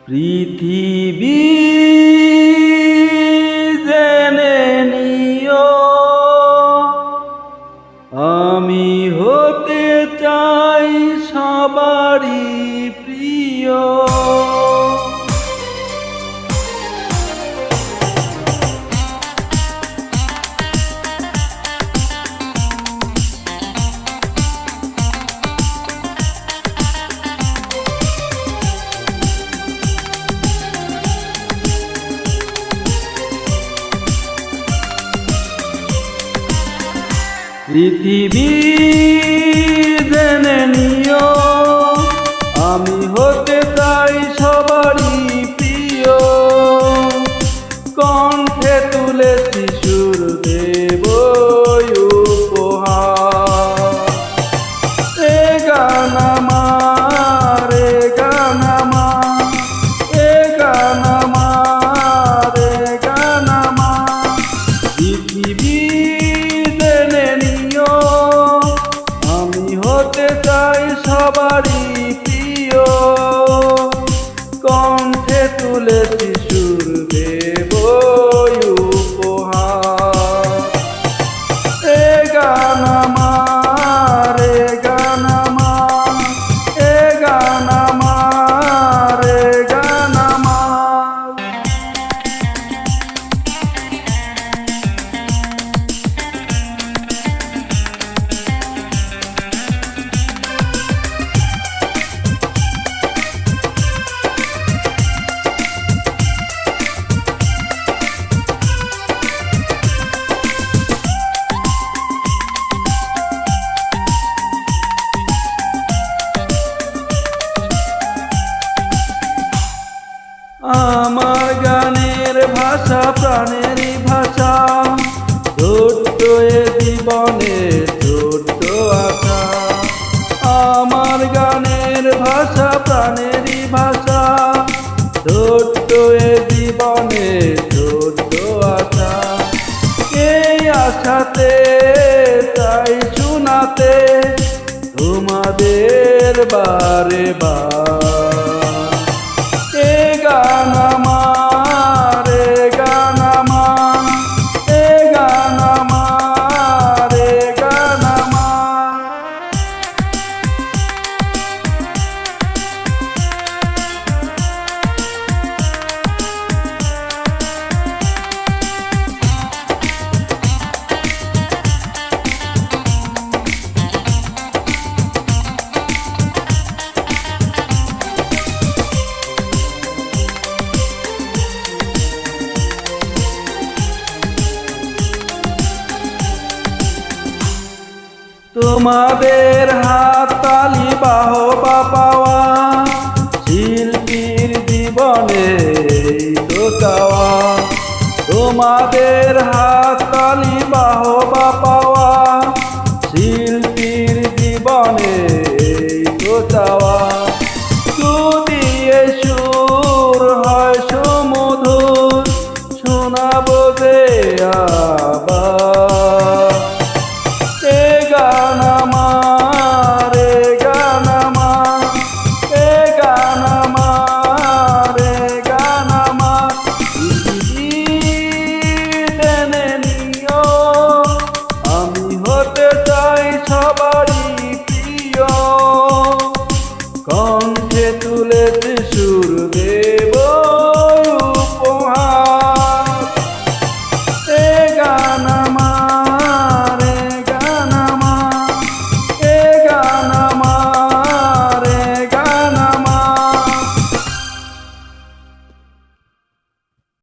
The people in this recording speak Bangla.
পৃথিবী জেনে নিও, আমি হতে চাই সবারই প্রিয়। পৃথিবী জেনে নিও, আমি হতে চাই সবারই প্রিয়। কণ্ঠে তুলেছি সুর দেব উপহার। এ গান আমার, এ গান আমার, এ গান আমার, এ গান আমার। পৃথিবী হতে চাই সবারই প্রিয়। কণ্ঠে তুলেছি সুর দেব উপহার। এ গান আমার, এ গান আমার, এ গান আমার, এ গান আমার। আমার গানের ভাষা প্রাণেরই ভাষা, ছোট্ট এ জীবনে ছোট্ট আশা। আমার গানের ভাষা প্রাণেরই ভাষা, ছোট্ট এ জীবনে ছোট্ট আশা। এই আশাতে তাই শোনাতে তোমাদের বারে বার। এ গান আমার, এ গান আমার, এ গান আমার, এ গান আমার। তোমাদের হাততালি বাহবা পাওয়া, শিল্পীর জীবনে তো চাওয়া। তোমাদের হাততালি বাহবা পাওয়া, শিল্পীর জীবনে তো চাওয়া। যদি এ সুর হয় সুমধুর, শোনাবো যে আবার। এ গান আমার, এ গান আমার, এ গান আমার, এ গান আমার। জেনে নিও, আমি হতে চাই সবারই প্রিয়। কণ্ঠে তুলেছি সুর দেব